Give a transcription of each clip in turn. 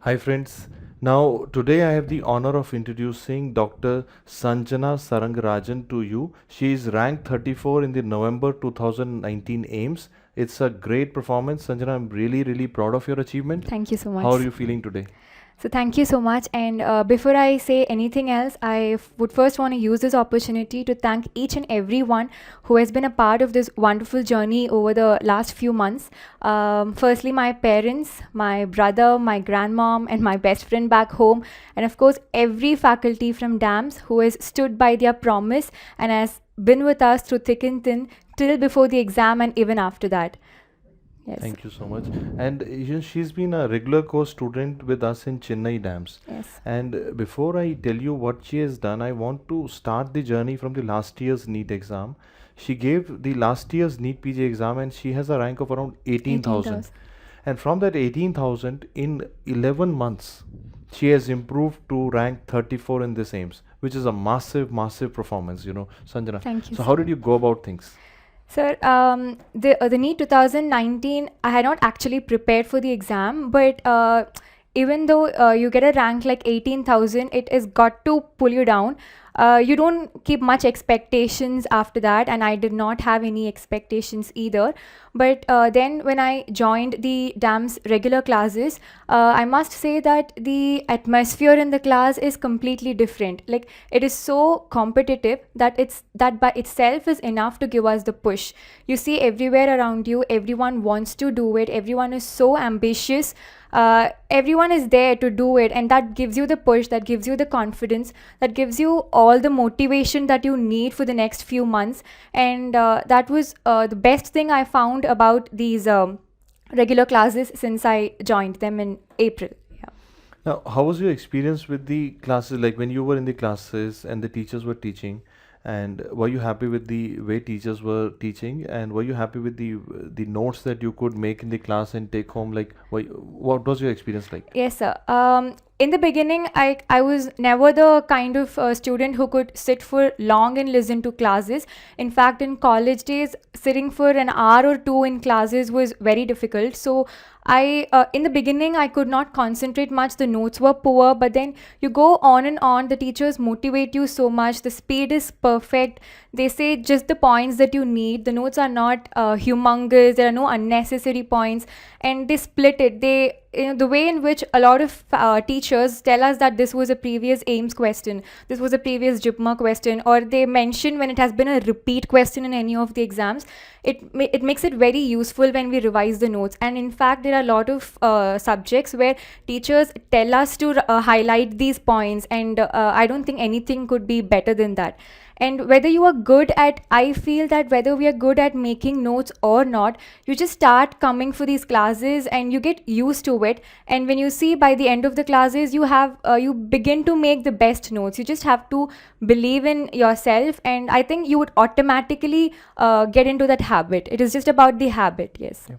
Hi friends. Now today I have the honor of introducing Dr. Sanjana Sarangarajan to you. She is ranked 34 in the November 2019 AIMS. It's a great performance. Sanjana, I'm really proud of your achievement. Thank you so How are much. you feeling today? So thank you so much. And before I say anything else, would first want to use this opportunity to thank each and everyone who has been a part of this wonderful journey over the last few months. Firstly, my parents, my brother, my grandmom, and my best friend back home, and of course, every faculty from DAMS who has stood by their promise and has been with us through thick and thin till before the exam and even after that. Yes. Thank you so much. And she's been a regular course student with us in Chennai Dams. Yes. And before I tell you what she has done, I want to start the journey from the last year's NEET exam. She gave the last year's NEET PG exam and she has a rank of around 18,000. 18,000. And from that 18,000, in 11 months, she has improved to rank 34 in this AIMS, which is a massive performance, Sanjana. Thank you, So how sir. did you go about things? Sir, the NEET 2019, I had not actually prepared for the exam, but even though you get a rank like 18,000, it has got to pull you down. You don't keep much expectations after that, and I did not have any expectations either. But then when I joined the DAMS regular classes, I must say that the atmosphere in the class is completely different. Like it is so competitive that by itself is enough to give us the push. You see everywhere around you, everyone wants to do it. Everyone is so ambitious. Everyone is there to do it, and that gives you the push, that gives you the confidence, that gives you all the motivation that you need for the next few months. And that was the best thing I found about these regular classes since I joined them in April. Yeah. Now, how was your experience with the classes? Like when you were in the classes and the teachers were teaching, and were you happy with the way teachers were teaching? And were you happy with the notes that you could make in the class and take home? Like, what was your experience like? Yes, sir. In the beginning, I was never the kind of student who could sit for long and listen to classes. In fact, in college days, sitting for an hour or two in classes was very difficult. So in the beginning, I could not concentrate much. The notes were poor, but then you go on and on. The teachers motivate you so much. The speed is perfect. They say just the points that you need. The notes are not humongous. There are no unnecessary points, and they split it. The way in which a lot of teachers tell us that this was a previous AIMS question, this was a previous JIPMA question, or they mention when it has been a repeat question in any of the exams, it makes it very useful when we revise the notes. And in fact, there are a lot of subjects where teachers tell us to highlight these points, and I don't think anything could be better than that. And whether you are good at, I feel that whether we are good at making notes or not, you just start coming for these classes and you get used to it. And when you see by the end of the classes, you begin to make the best notes. You just have to believe in yourself, and I think you would automatically get into that habit. It is just about the habit. Yes. Yeah.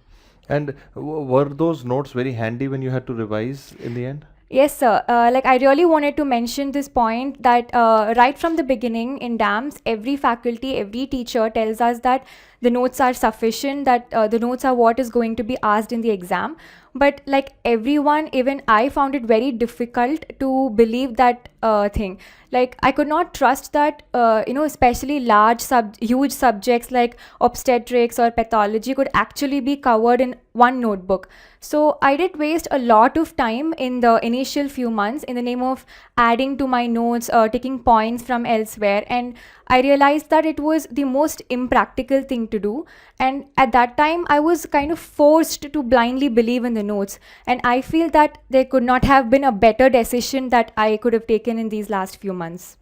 And were those notes very handy when you had to revise in the end? Yes, sir. Like I really wanted to mention this point that right from the beginning in DAMS, every faculty, every teacher tells us that the notes are sufficient, that the notes are what is going to be asked in the exam. But like everyone, even I found it very difficult to believe that thing. Like I could not trust that, especially huge subjects like obstetrics or pathology could actually be covered in one notebook. So I did waste a lot of time in the initial few months in the name of adding to my notes, taking points from elsewhere, and I realized that it was the most impractical thing to do. And at that time, I was kind of forced to blindly believe in the notes. And I feel that there could not have been a better decision that I could have taken in these last few months.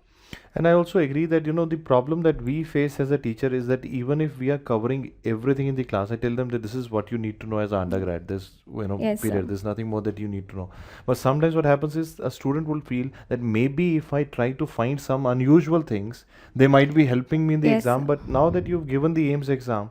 And I also agree that the problem that we face as a teacher is that even if we are covering everything in the class, I tell them that this is what you need to know as an undergrad. This Yes, sir. period. There's nothing more that you need to know. But sometimes what happens is a student will feel that maybe if I try to find some unusual things, they might be helping me in the Yes, exam. sir. But now that you've given the AIMS exam,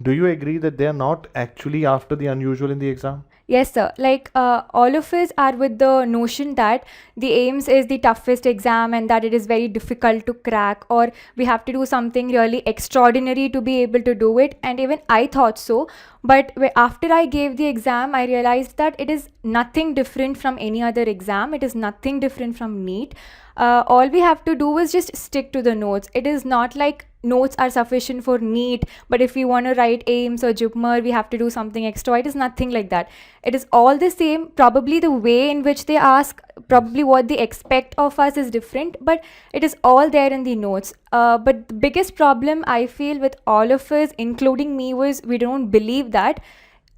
do you agree that they are not actually after the unusual in the exam? Yes, sir. Like all of us are with the notion that the AIMS is the toughest exam and that it is very difficult to crack, or we have to do something really extraordinary to be able to do it. And even I thought so. But after I gave the exam, I realized that it is nothing different from any other exam. It is nothing different from NEET. All we have to do is just stick to the notes. It is not like notes are sufficient for NEET, but if we want to write AIMS or JUPMER, we have to do something extra. It is nothing like that. It is all the same. Probably the way in which they ask, probably what they expect of us is different, but it is all there in the notes. But the biggest problem I feel with all of us, including me, was we don't believe that.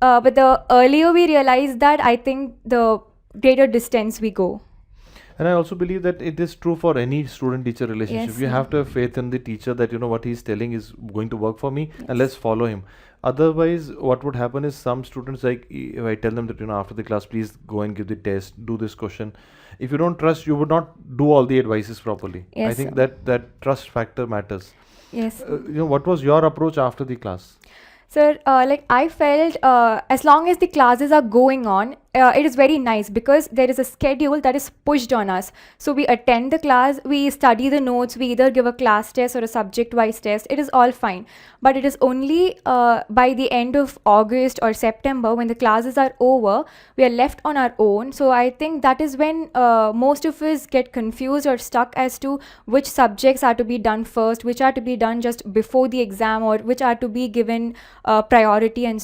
But the earlier we realize that, I think the greater distance we go. And I also believe that it is true for any student-teacher relationship. Yes, You ma'am. have to have faith in the teacher that what he's telling is going to work for me, Yes. and let's follow him. Otherwise, what would happen is some students, like if I tell them that after the class, please go and give the test, do this question. If you don't trust, you would not do all the advices properly. I Yes, think sir. that trust factor matters. Yes. What was your approach after the class? Sir, like I felt as long as the classes are going on, it is very nice because there is a schedule that is pushed on us. So we attend the class, we study the notes, we either give a class test or a subject-wise test. It is all fine. But it is only by the end of August or September, when the classes are over, we are left on our own. So I think that is when most of us get confused or stuck as to which subjects are to be done first, which are to be done just before the exam, or which are to be given priority, and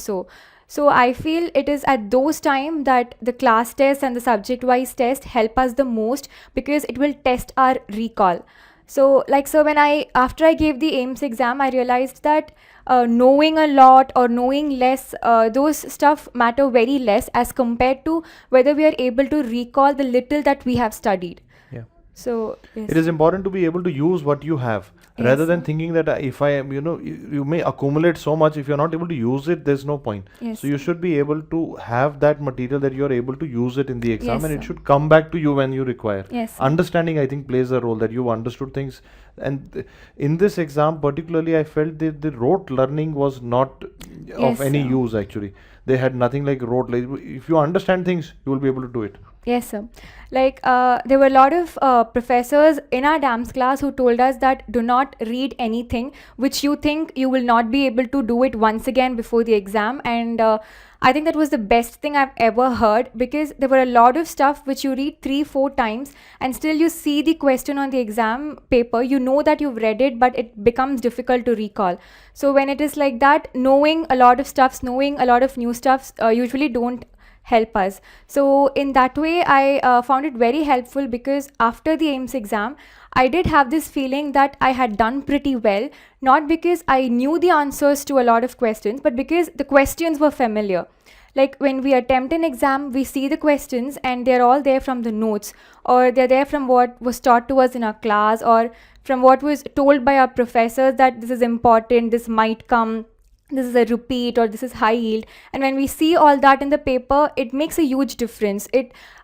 so I feel it is at those time that the class test and the subject wise test help us the most, because it will test our recall. So like, so when after I gave the AIMS exam, I realized that knowing a lot or knowing less, those stuff matter very less as compared to whether we are able to recall the little that we have studied. Yeah. So yes. It is important to be able to use what you have, rather Yes, than sir. thinking that if I am, you may accumulate so much. If you're not able to use it, there's no point. Yes, So you should be able to have that material that you're able to use it in the exam, yes, and it sir. should come back to you when you require. Yes, sir. Understanding, I think, plays a role, that you understood things. And in this exam, particularly, I felt that the rote learning was not of Yes, any sir. use actually. They had nothing like rote. Like, if you understand things, you will be able to do it. Yes, sir. Like there were a lot of professors in our dams class who told us that do not read anything which you think you will not be able to do it once again before the exam. And I think that was the best thing I've ever heard, because there were a lot of stuff which you read 3-4 times and still you see the question on the exam paper, you know that you've read it, but it becomes difficult to recall. So when it is like that, knowing a lot of stuffs, knowing a lot of new stuffs usually don't help us. So in that way, I found it very helpful, because after the AIMS exam, I did have this feeling that I had done pretty well, not because I knew the answers to a lot of questions, but because the questions were familiar. Like when we attempt an exam, we see the questions and they're all there from the notes, or they're there from what was taught to us in our class, or from what was told by our professors that this is important, this might come, this is a repeat, or this is high yield. And when we see all that in the paper, it makes a huge difference.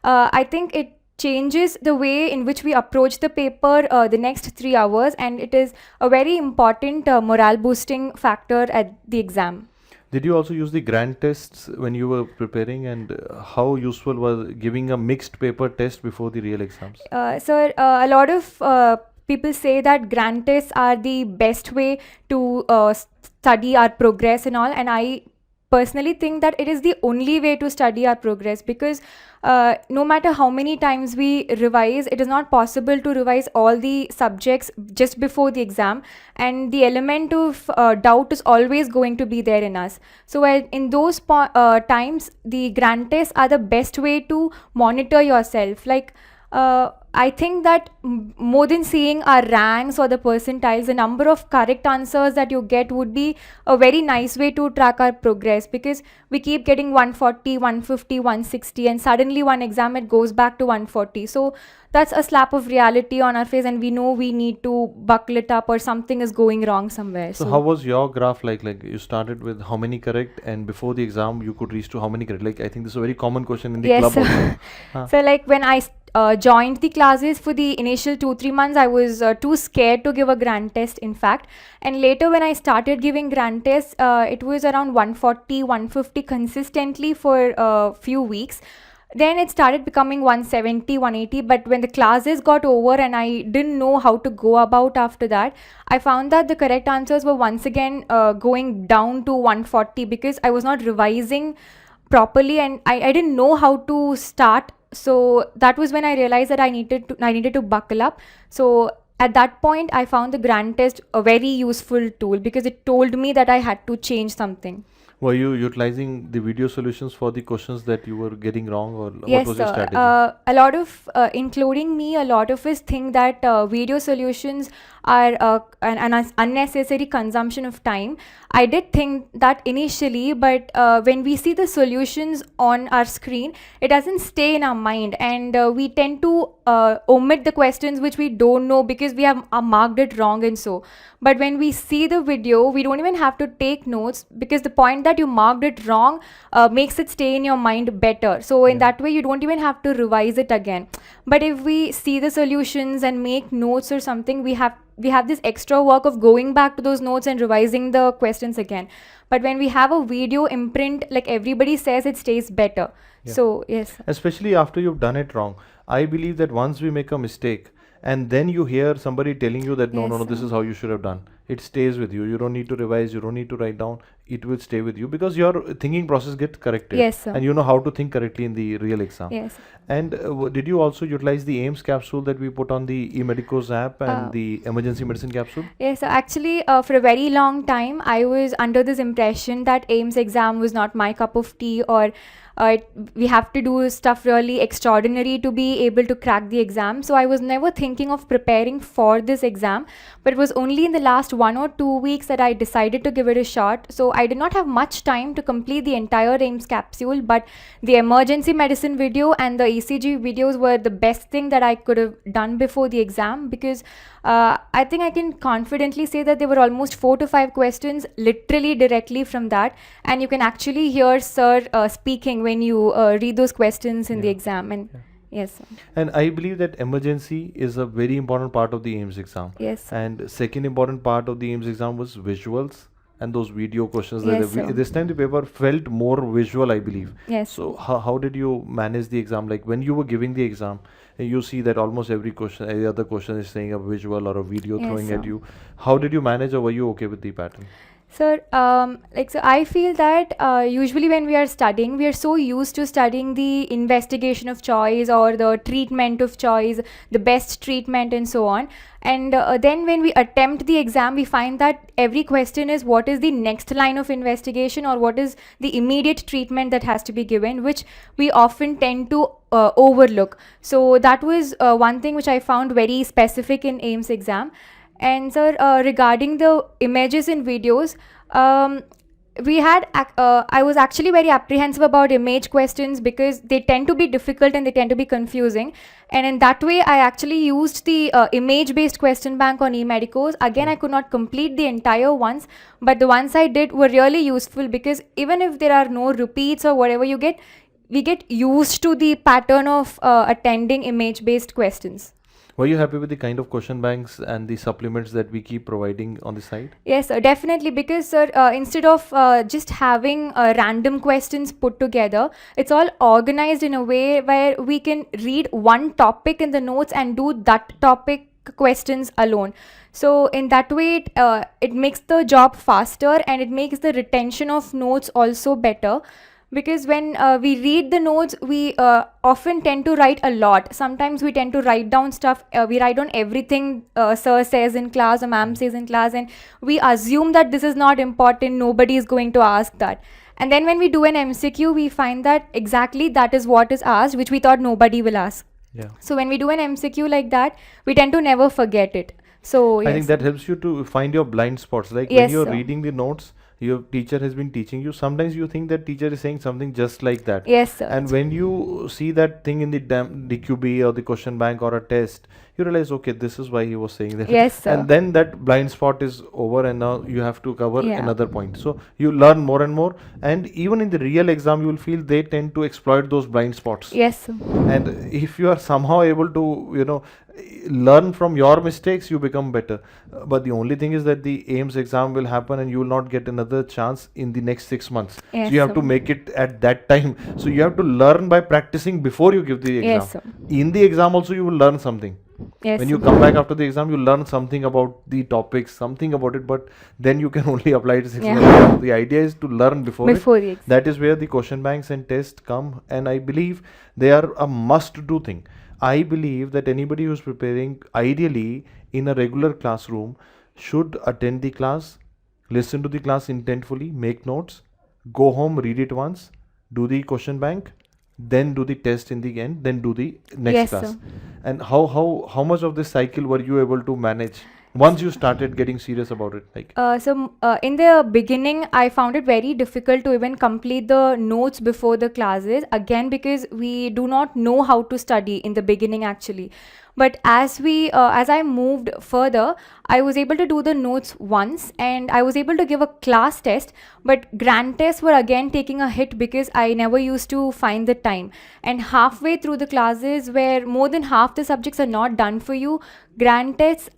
I think it changes the way in which we approach the paper the next 3 hours, and it is a very important morale boosting factor at the exam. Did you also use the grant tests when you were preparing, and how useful was giving a mixed paper test before the real exams? Sir, a lot of people say that grant tests are the best way to study our progress and all, and I personally think that it is the only way to study our progress, because no matter how many times we revise, it is not possible to revise all the subjects just before the exam, and the element of doubt is always going to be there in us. So in those times, the grant tests are the best way to monitor yourself. Like I think that more than seeing our ranks or the percentiles, the number of correct answers that you get would be a very nice way to track our progress, because we keep getting 140, 150, 160, and suddenly one exam it goes back to 140. So that's a slap of reality on our face, and we know we need to buckle it up or something is going wrong somewhere. So how was your graph like? Like you started with how many correct, and before the exam you could reach to how many correct? Like I think this is a very common question in the Yes, club sir. also. Huh. So like when I joined the classes for the initial 2-3 months, I was too scared to give a grand test, in fact. And later when I started giving grand tests, it was around 140, 150 consistently for a few weeks. Then it started becoming 170, 180. But when the classes got over and I didn't know how to go about after that, I found that the correct answers were once again going down to 140 because I was not revising properly, and I didn't know how to start. So that was when I realized that I needed to buckle up. So at that point I found the grand test a very useful tool because it told me that I had to change something. Were you utilizing the video solutions for the questions that you were getting wrong, or what Yes, was your sir. strategy? A lot of, including me, a lot of us think that video solutions are an unnecessary consumption of time. I did think that initially, but when we see the solutions on our screen, it doesn't stay in our mind, and we tend to omit the questions which we don't know because we have marked it wrong and so. But when we see the video, we don't even have to take notes because the point that you marked it wrong makes it stay in your mind better. So in that way, you don't even have to revise it again. But if we see the solutions and make notes or something, we have this extra work of going back to those notes and revising the questions again. But when we have a video imprint, like everybody says, it stays better. Yeah. So yes. Especially after you've done it wrong. I believe that once we make a mistake and then you hear somebody telling you that no, Yes, this sir. is how you should have done, it stays with you. You don't need to revise, you don't need to write down, it will stay with you because your thinking process gets corrected. Yes, sir. And you know how to think correctly in the real exam. Yes. And did you also utilize the AIMS capsule that we put on the eMedicos app and the emergency medicine capsule? Yes, so actually, for a very long time, I was under this impression that AIMS exam was not my cup of tea, or we have to do stuff really extraordinary to be able to crack the exam. So I was never thinking of preparing for this exam, but it was only in the last 1 or 2 weeks that I decided to give it a shot. So I did not have much time to complete the entire AIMS capsule, but the emergency medicine video and the ECG videos were the best thing that I could have done before the exam because I think I can confidently say that there were almost 4 to 5 questions literally directly from that, and you can actually hear sir speaking when you read those questions in the exam. And yes, sir. And I believe that emergency is a very important part of the AIMS exam. Yes, sir. And second important part of the AIMS exam was visuals and those video questions. Yes, that sir. this time the paper felt more visual, I believe. Yes. So how did you manage the exam? Like when you were giving the exam, you see that almost every other question is saying a visual or a video Yes, throwing at sir. you. How did you manage, or were you okay with the pattern? Sir, so I feel that usually when we are studying, we are so used to studying the investigation of choice or the treatment of choice, the best treatment and so on. And then when we attempt the exam, we find that every question is what is the next line of investigation or what is the immediate treatment that has to be given, which we often tend to overlook. So that was one thing which I found very specific in AIMS exam. And sir, regarding the images and videos, I was actually very apprehensive about image questions because they tend to be difficult and they tend to be confusing. And in that way, I actually used the image-based question bank on eMedicos. Again, I could not complete the entire ones, but the ones I did were really useful because even if there are no repeats or whatever, we get used to the pattern of attending image-based questions. Were you happy with the kind of question banks and the supplements that we keep providing on the site? Yes, definitely. Because, sir, instead of just having random questions put together, it's all organized in a way where we can read one topic in the notes and do that topic questions alone. So in that way, it makes the job faster and it makes the retention of notes also better. Because when we read the notes, we often tend to write a lot. Sometimes we tend to write down stuff. We write down everything sir says in class or ma'am says in class, and we assume that this is not important. Nobody is going to ask that. And then when we do an MCQ, we find that exactly that is what is asked, which we thought nobody will ask. Yeah. So when we do an MCQ like that, we tend to never forget it. So yes. I think that helps you to find your blind spots. Like when Yes, you're sir. reading the notes, your teacher has been teaching you, sometimes you think that teacher is saying something just like that. Yes, sir. And when you see that thing in the DQB or the question bank or a test, you realize, okay, this is why he was saying that. Yes, sir. And then that blind spot is over, and now you have to cover Yeah. another point. So you learn more and more, and even in the real exam, you will feel they tend to exploit those blind spots. Yes, sir. And if you are somehow able to, learn from your mistakes, you become better. But the only thing is that the AIMS exam will happen, and you will not get another chance in the next 6 months. Yes, So you have to sir. make it at that time. So you have to learn by practicing before you give the exam. Yes, sir. In the exam also, you will learn something. Yes, When sir. you come back after the exam, you learn something about the topics, something about it, but then you can only apply it 6 months Yeah. later. The idea is to learn before it. Before the exam. That is where the question banks and tests come, and I believe they are a must do thing. I believe that anybody who's preparing, ideally in a regular classroom, should attend the class, listen to the class intentfully, make notes, go home, read it once, do the question bank, then do the test in the end, then do the next Yes, class. sir. And how much of this cycle were you able to manage once you started getting serious about it? Like, In the beginning, I found it very difficult to even complete the notes before the classes. Again, because we do not know how to study in the beginning, actually. But as I moved further, I was able to do the notes once, and I was able to give a class test. But grand tests were again taking a hit because I never used to find the time. And halfway through the classes, where more than half the subjects are not done for you, grand tests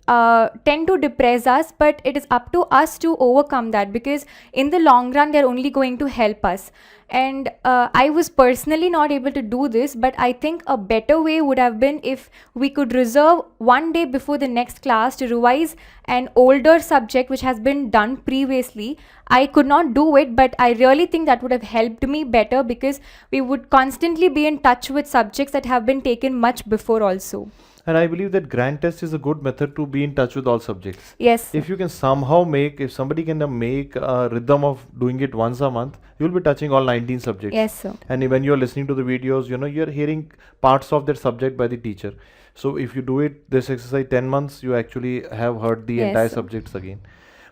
tend to depress us, but it is up to us to overcome that, because in the long run they're only going to help us. And I was personally not able to do this, but I think a better way would have been if we could reserve one day before the next class to revise an older subject which has been done previously. I could not do it, but I really think that would have helped me better, because we would constantly be in touch with subjects that have been taken much before also. and I believe that grand test is a good method to be in touch with all subjects. Yes. If you can somehow if somebody can make a rhythm of doing it once a month, you'll be touching all 19 subjects. Yes, sir. And when you're listening to the videos, you're hearing parts of that subject by the teacher. So if you do it, this exercise 10 months, you actually have heard the Yes, entire sir. subjects again.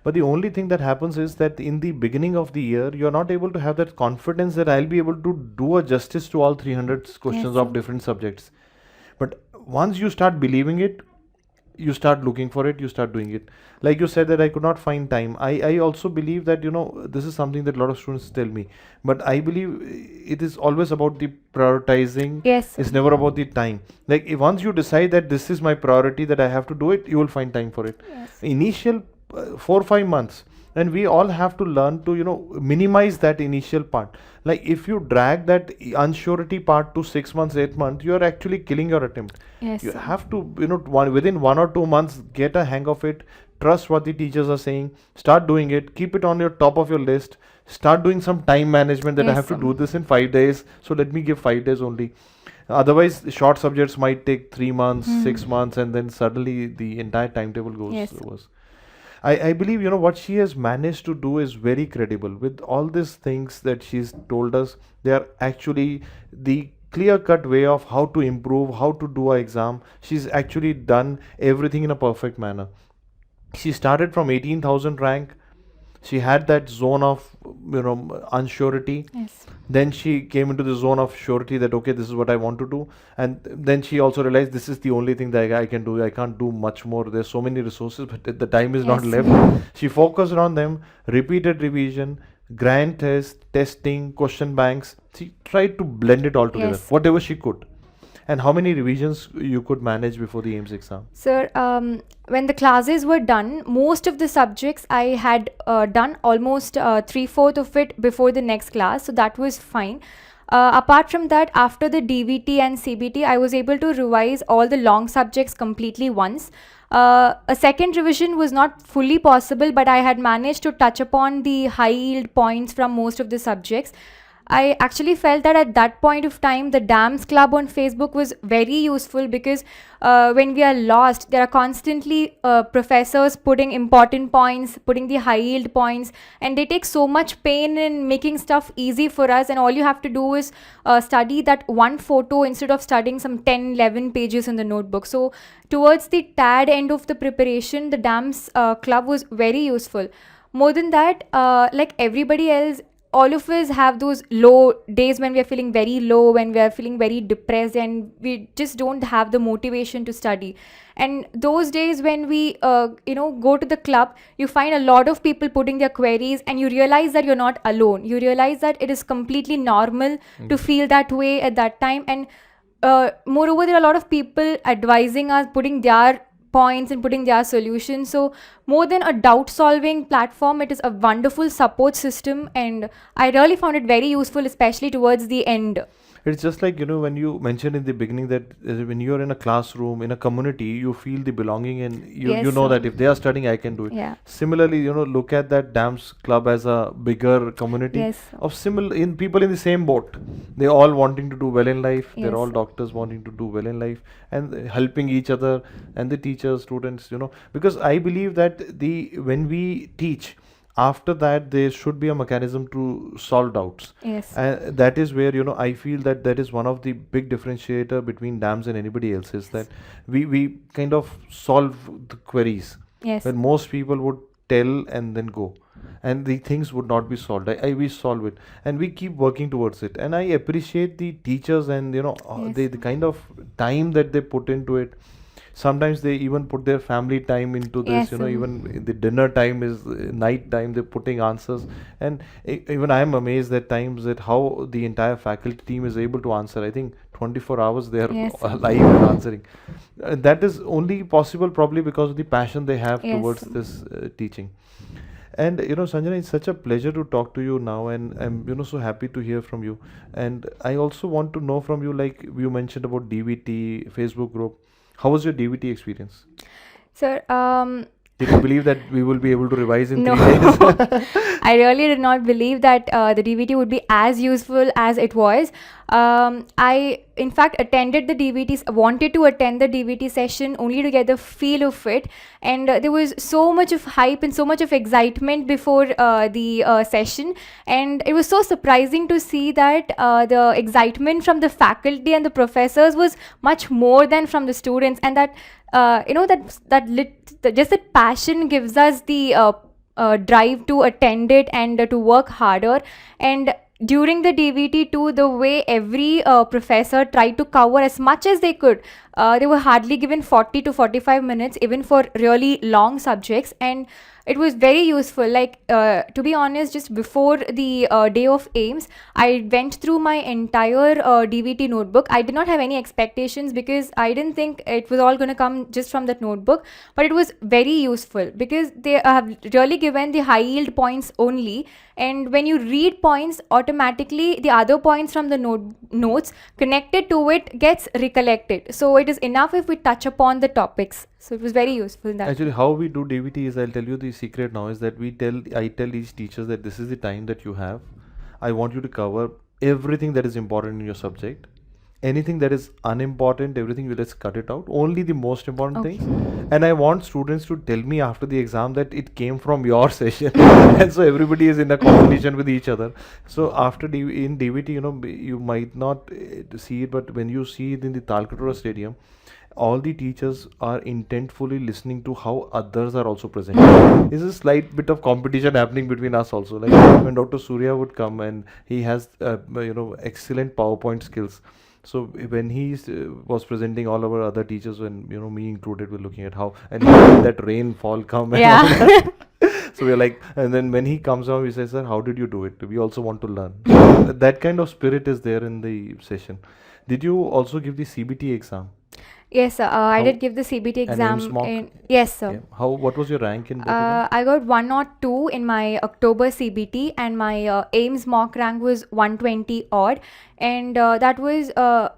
But the only thing that happens is that in the beginning of the year, you're not able to have that confidence that I'll be able to do a justice to all 300 questions Yes, of sir. different subjects. But once you start believing it, you start looking for it, you start doing it. Like you said that I could not find time. I also believe that, this is something that a lot of students tell me. But I believe it is always about the prioritizing. Yes, sir. It's never about the time. Like if once you decide that this is my priority, that I have to do it, you will find time for it. Yes. Initial 4 or 5 months, and we all have to learn to minimize that initial part. Like if you drag that unsurety part to 6 months, 8 months, you are actually killing your attempt. Yes, You sir. have to within 1 or 2 months get a hang of it, trust what the teachers are saying, start doing it, keep it on your top of your list, start doing some time management, that I Yes, have to sir. do this in 5 days, so let me give 5 days only. Otherwise short subjects might take 3 months, 6 months, and then suddenly the entire timetable goes Yes. worse. I believe what she has managed to do is very credible. With all these things that she's told us, they are actually the clear cut way of how to improve, how to do an exam. She's actually done everything in a perfect manner. She started from 18,000 rank. She had that zone of unsurety. Yes. Then she came into the zone of surety that okay, this is what I want to do. And then she also realized this is the only thing that I can do. I can't do much more. There's so many resources, but the time is not Yes. left. She focused on them, repeated revision, grand test, testing, question banks. She tried to blend it all together, Yes. whatever she could. And how many revisions you could manage before the AIMS exam? Sir, when the classes were done, most of the subjects I had done almost 3/4 of it before the next class, so that was fine. Apart from that, after the DVT and CBT, I was able to revise all the long subjects completely once. A second revision was not fully possible, but I had managed to touch upon the high yield points from most of the subjects. I actually felt that at that point of time, the DAMS Club on Facebook was very useful, because when we are lost, there are constantly professors putting important points, putting the high yield points, and they take so much pain in making stuff easy for us. And all you have to do is study that one photo instead of studying some 10, 11 pages in the notebook. So towards the tad end of the preparation, the DAMS Club was very useful. more than that, like everybody else, all of us have those low days when we are feeling very low, when we are feeling very depressed, and we just don't have the motivation to study. And those days when we go to the club, you find a lot of people putting their queries, and you realize that you're not alone. You realize that it is completely normal to feel that way at that time. And moreover, there are a lot of people advising us, putting their points and putting their solutions. So more than a doubt solving platform, it is a wonderful support system, and I really found it very useful, especially towards the end. It's just like, when you mentioned in the beginning that when you're in a classroom, in a community, you feel the belonging, and you Yes, know sir. that if they are studying, I can do it. Yeah. Similarly, look at that Dams Club as a bigger community Yes, sir. of similar in people in the same boat. They all wanting to do well in life. They're Yes, all sir. doctors wanting to do well in life, and helping each other, and the teachers, students, because I believe that when we teach, after that there should be a mechanism to solve doubts. Yes. And that is where I feel that is one of the big differentiator between Dams and anybody else, is that we kind of solve the queries Yes. when most people would tell and then go, and the things would not be solved. We solve it, and we keep working towards it, and I appreciate the teachers, and Yes. the kind of time that they put into it. Sometimes they even put their family time into this. Yes. Even the dinner time is night time, they're putting answers. And even I am amazed at times at how the entire faculty team is able to answer. I think 24 hours they are Yes. alive and answering. That is only possible probably because of the passion they have Yes. towards this teaching. And Sanjana, it's such a pleasure to talk to you now, and I'm so happy to hear from you. And I also want to know from you, like you mentioned about DVT Facebook group. How was your DVT experience? Sir, Did you believe that we will be able to revise in no, 3 days? I really did not believe that the DVT would be as useful as it was. I, in fact, attended the DVT, wanted to attend the DVT session only to get the feel of it. And there was so much of hype and so much of excitement before the session. And it was so surprising to see that the excitement from the faculty and the professors was much more than from the students. And that, just that passion gives us the drive to attend it and to work harder. And during the DVT too, the way every professor tried to cover as much as they could, they were hardly given 40 to 45 minutes even for really long subjects, and it was very useful. Like to be honest, just before the day of AIMS, I went through my entire DVT notebook. I did not have any expectations because I didn't think it was all going to come just from that notebook, but it was very useful because they have really given the high yield points only, and when you read points, automatically the other points from the notes connected to it gets recollected. So it is enough if we touch upon the topics. So it was very useful in that. Actually, how we do DVT is, I'll tell you the secret now, is that I tell each teacher that this is the time that you have. I want you to cover everything that is important in your subject. Anything that is unimportant, everything you let's cut it out. Only the most important Okay. things. And I want students to tell me after the exam that it came from your session. And so everybody is in a competition with each other. So after in DVT, you might not see it, but when you see it in the Talkatora Stadium, all the teachers are intentfully listening to how others are also presenting. There's a slight bit of competition happening between us also. Like when Dr. Surya would come, and he has excellent PowerPoint skills. So when he was presenting, all our other teachers, and me included, were looking at how, and that rainfall come. And all Yeah. that. So we're like, and then when he comes out, we say, sir, how did you do it? We also want to learn. So that kind of spirit is there in the session. Did you also give the CBT exam? Yes, sir. I How- did give the CBT and exam. AIMS mock? Yes, sir. Yeah. What was your rank in both of them? I got 102 in my October CBT, and my AIMS mock rank was 120 odd, and that was a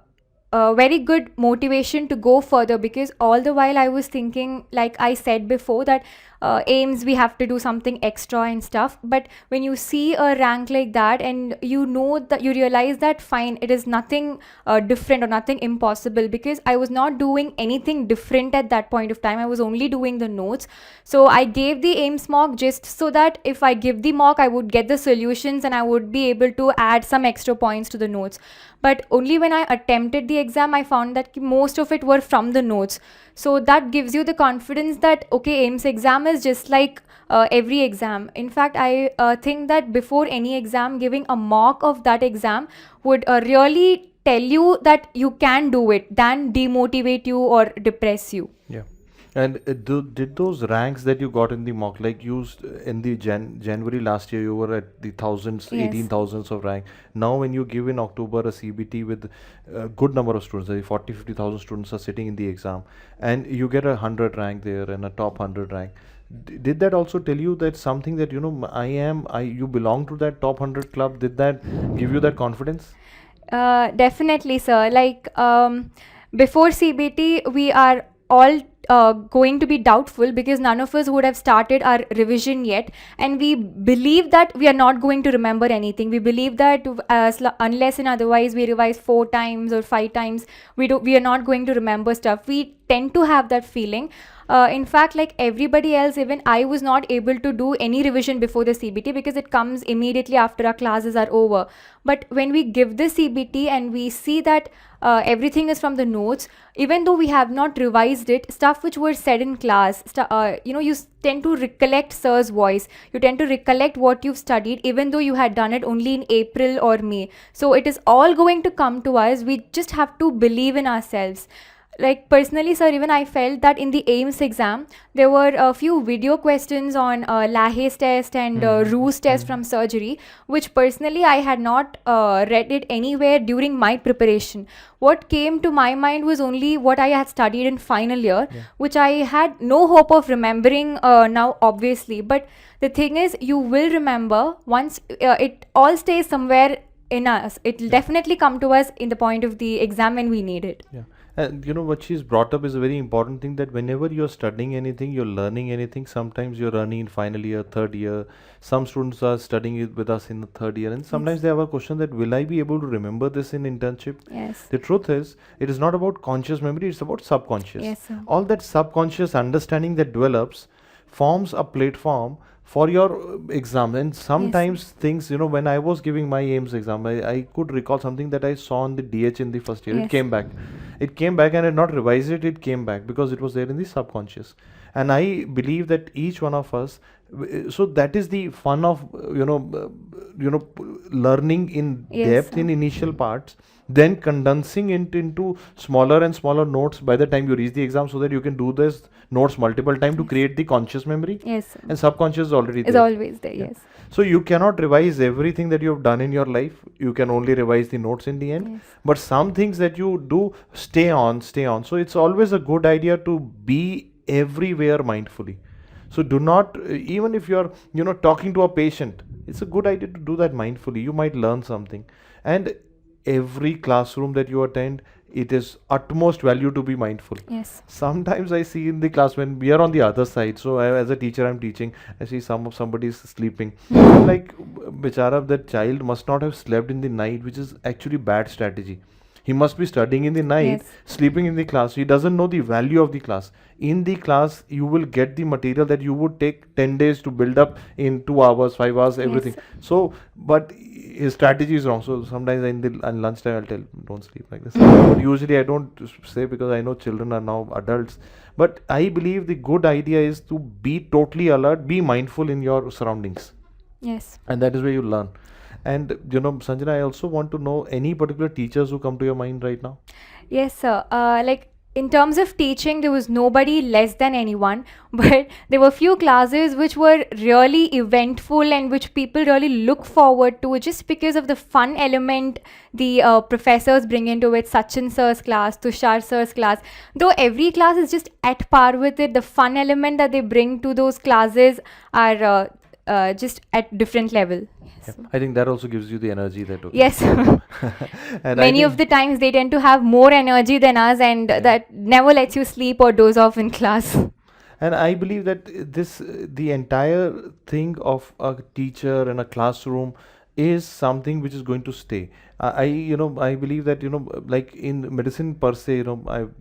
very good motivation to go further, because all the while I was thinking, like I said before, that AIMS we have to do something extra and stuff. But when you see a rank like that, and you know that, you realize that fine, it is nothing different or nothing impossible, because I was not doing anything different at that point of time. I was only doing the notes. So I gave the AIMS mock just so that if I give the mock, I would get the solutions and I would be able to add some extra points to the notes. But only when I attempted the exam, I found that most of it were from the notes. So that gives you the confidence that okay, AIMS exam is just like every exam. In fact, I think that before any exam, giving a mock of that exam would really tell you that you can do it than demotivate you or depress you. Yeah. And did those ranks that you got in the mock, like in the January last year, you were at the thousands, Yes. 18,000s of rank. Now, when you give in October a CBT with a good number of students, like 40, 50,000 students are sitting in the exam, and you get a 100 rank there and a top 100 rank. Did that also tell you that something that, you belong to that top 100 club? Did that give you that confidence? Definitely, sir. Like before CBT, we are all going to be doubtful because none of us would have started our revision yet, and we believe that we are not going to remember anything. We believe that unless and otherwise we revise 4 times or 5 times, we are not going to remember stuff. We tend to have that feeling. In fact, like everybody else, even I was not able to do any revision before the CBT because it comes immediately after our classes are over. But when we give the CBT and we see that everything is from the notes, even though we have not revised it, stuff which were said in class, you tend to recollect sir's voice. You tend to recollect what you've studied, even though you had done it only in April or May. So it is all going to come to us. We just have to believe in ourselves. Like personally, sir, even I felt that in the AIMS exam, there were a few video questions on Lahey's test and Roos test from surgery, which personally I had not read it anywhere during my preparation. What came to my mind was only what I had studied in final year, which I had no hope of remembering now, obviously. But the thing is, you will remember once it all stays somewhere in us. It will definitely come to us in the point of the exam when we need it. Yeah. And what she's brought up is a very important thing, that whenever you're studying anything, you're learning anything, sometimes you're learning in final year, third year. Some students are studying it with us in the third year, and sometimes they have a question that, will I be able to remember this in internship? Yes. The truth is, it is not about conscious memory, it's about subconscious. Yes, sir. All that subconscious understanding that develops forms a platform for your exam. And sometimes things, when I was giving my AIMS exam, I could recall something that I saw on the DH in the first year. Yes. It came back, and I had not revised it came back because it was there in the subconscious. And I believe that each one of us, so that is the fun of learning in Yes, depth sir. in initial parts, then condensing it into smaller and smaller notes by the time you reach the exam, so that you can do this notes multiple times to create the conscious memory. Yes, sir. And subconscious is already It's there. always there. Yeah. Yes. So you cannot revise everything that you have done in your life. You can only revise the notes in the end. Yes. But some things that you do, stay on. So it's always a good idea to be everywhere mindfully. So do not, even if you're, talking to a patient, it's a good idea to do that mindfully. You might learn something. And every classroom that you attend, it is utmost value to be mindful. Yes. Sometimes I see in the class when we are on the other side, so as a teacher I'm teaching, I see somebody is sleeping. I'm like, bichara, that child must not have slept in the night, which is actually bad strategy. He must be studying in the night, Yes. sleeping in the class. He doesn't know the value of the class. In the class, you will get the material that you would take 10 days to build up in 2 hours, 5 hours, everything. So, but his strategy is wrong. So sometimes on lunchtime I'll tell, don't sleep like this. But usually I don't say, because I know children are now adults. But I believe the good idea is to be totally alert, be mindful in your surroundings. Yes. And that is where you learn. And Sanjana, I also want to know any particular teachers who come to your mind right now. Yes, sir. Like in terms of teaching, there was nobody less than anyone, but there were few classes which were really eventful and which people really look forward to just because of the fun element the professors bring into it. Sachin sir's class, Tushar sir's class. Though every class is just at par with it, the fun element that they bring to those classes are just at different level. Yes. I think that also gives you the energy that. Okay. Yes. And Many of the times they tend to have more energy than us, and that never lets you sleep or doze off in class. And I believe that the entire thing of a teacher and a classroom is something which is going to stay. I believe that, like in medicine per se,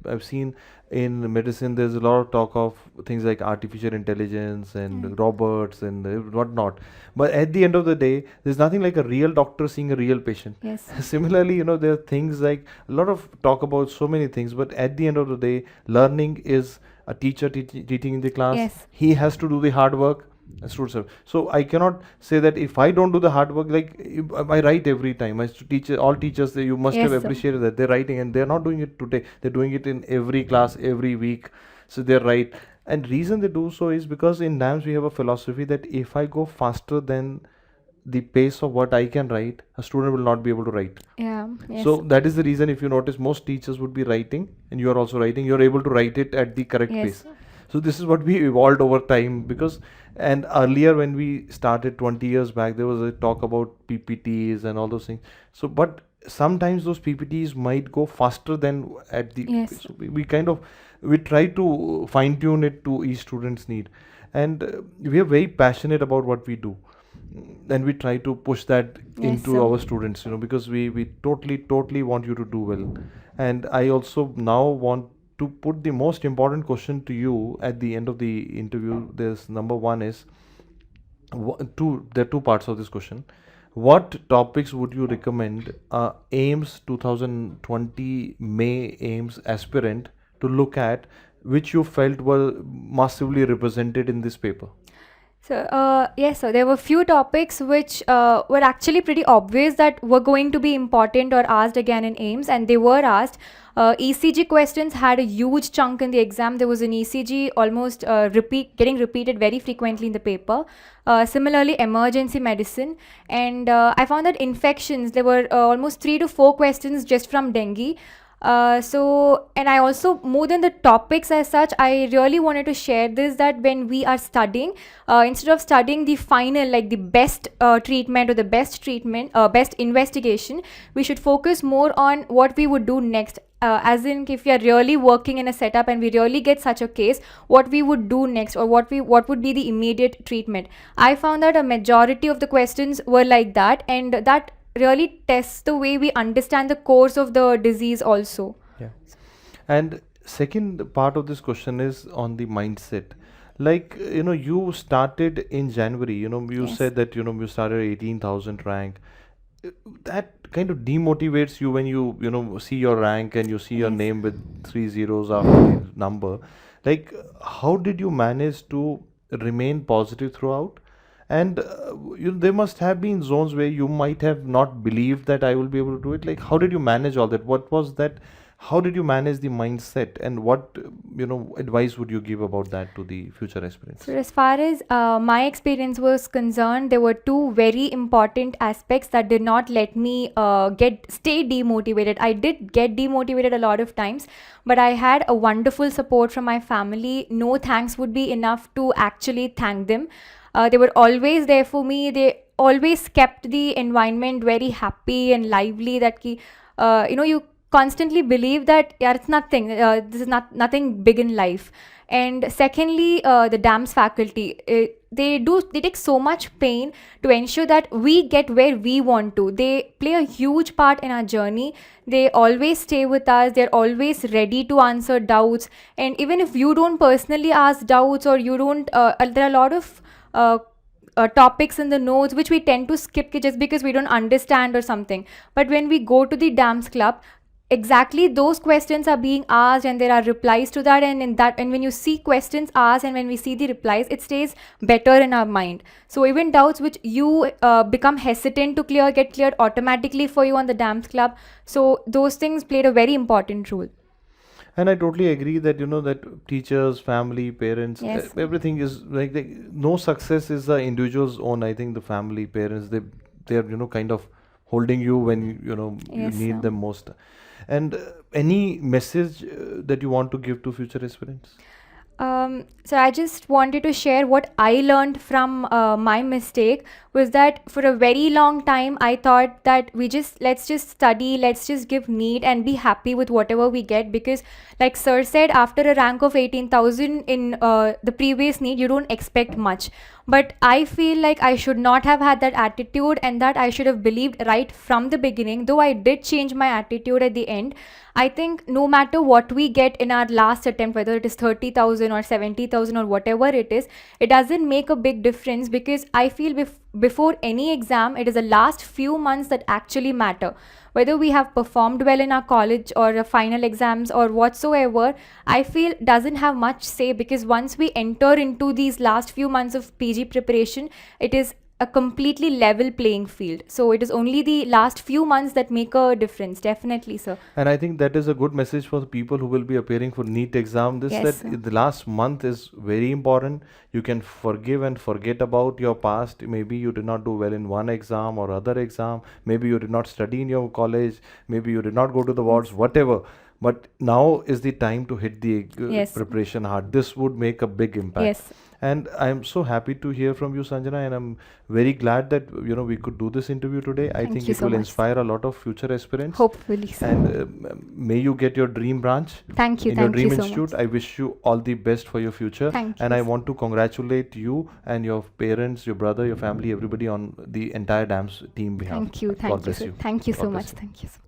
I've seen in medicine there's a lot of talk of things like artificial intelligence and robots and whatnot. But at the end of the day, there's nothing like a real doctor seeing a real patient. Yes. Similarly, there are things like a lot of talk about so many things, but at the end of the day, learning is a teacher teaching in the class. Yes. He has to do the hard work. Students have. So I cannot say that if I don't do the hard work, like I write every time. My teacher, all teachers, you must have Yes, sir. appreciated that they're writing, and they're not doing it today. They're doing it in every class, every week. So they're right. And reason they do so is because in NAMS we have a philosophy that if I go faster than the pace of what I can write, a student will not be able to write. Yeah. Yes. So that is the reason, if you notice, most teachers would be writing, and you are also writing. You are able to write it at the correct Yes. pace. So this is what we evolved over time, because, and earlier when we started 20 years back, there was a talk about PPTs and all those things. So, but sometimes those PPTs might go faster than at the. Yes. So we kind of we try to fine tune it to each student's need, and we are very passionate about what we do, and we try to push that Yes, into sir. our students, because we totally want you to do well. And I also now want to put the most important question to you at the end of the interview. There's number one is there are two parts of this question. What topics would you recommend AIMS 2020 May AIMS aspirant to look at, which you felt were massively represented in this paper? So, yes, so there were few topics which were actually pretty obvious that were going to be important or asked again in AIMS, and they were asked. ECG questions had a huge chunk in the exam. There was an ECG almost getting repeated very frequently in the paper. Similarly, emergency medicine, and I found that infections, there were almost 3 to 4 questions just from dengue. And I also, more than the topics as such, I really wanted to share this, that when we are studying, instead of studying the final, like the best treatment or the best investigation, we should focus more on what we would do next. As in, if we are really working in a setup and we really get such a case, what we would do next, or what would be the immediate treatment. I found that a majority of the questions were like that, and that really tests the way we understand the course of the disease also. Yeah. And second part of this question is on the mindset. Like, you started in January, you Yes. said that, you started 18,000 rank. That kind of demotivates you when you see your rank and you see your Yes. name with 3 zeros after the number. Like, how did you manage to remain positive throughout? And there must have been zones where you might have not believed that I will be able to do it. Like, how did you manage all that? What was that? How did you manage the mindset? And what advice would you give about that to the future aspirants? So, as far as my experience was concerned, there were 2 very important aspects that did not let me stay demotivated. I did get demotivated a lot of times, but I had a wonderful support from my family. No thanks would be enough to actually thank them. They were always there for me. They always kept the environment very happy and lively. That you constantly believe that, yeah, it's nothing. This is nothing big in life. And secondly, the DAMS faculty, they take so much pain to ensure that we get where we want to. They play a huge part in our journey. They always stay with us. They're always ready to answer doubts. And even if you don't personally ask doubts, or you don't, there are a lot of topics in the notes which we tend to skip just because we don't understand or something. But when we go to the DAMS club, exactly those questions are being asked, and there are replies to that. And when you see questions asked and when we see the replies, it stays better in our mind. So even doubts which you become hesitant to get cleared automatically for you on the DAMS club. So those things played a very important role. And I totally agree that that teachers, family, parents, Yes. everything is like no success is the individual's own. I think the family, parents, they're kind of holding you when you Yes, need sir. them most. And any message that you want to give to future aspirants? So I just wanted to share what I learned from my mistake was that for a very long time I thought that let's just study, let's just give NEET and be happy with whatever we get, because like sir said, after a rank of 18,000 in the previous NEET, you don't expect much. But I feel like I should not have had that attitude, and that I should have believed right from the beginning. Though I did change my attitude at the end, I think no matter what we get in our last attempt, whether it is 30,000 or 70,000 or whatever it doesn't make a big difference, because I feel before any exam, it is the last few months that actually matter. Whether we have performed well in our college or final exams or whatsoever, I feel doesn't have much say, because once we enter into these last few months of PG preparation, it is a completely level playing field. So it is only the last few months that make a difference. Definitely, sir. And I think that is a good message for the people who will be appearing for NEET exam. This Yes, that sir. the last month is very important. You can forgive and forget about your past. Maybe you did not do well in one exam or other exam. Maybe you did not study in your college. Maybe you did not go to the wards. Whatever. But now is the time to hit the Yes. preparation hard. This would make a big impact. Yes. And I'm so happy to hear from you, Sanjana, and I'm very glad that we could do this interview today. I Thank think you it so will much. inspire a lot of future aspirants. Hopefully, sir. And may you get your dream branch Thank you. in your Thank dream you so institute. much. I wish you all the best for your future. Thank And you, I sir. want to congratulate you and your parents, your brother, your family, everybody on the entire DAMS team behalf. Thank you. God Thank you, bless sir. you. Thank you God so bless much. you. Thank you, sir.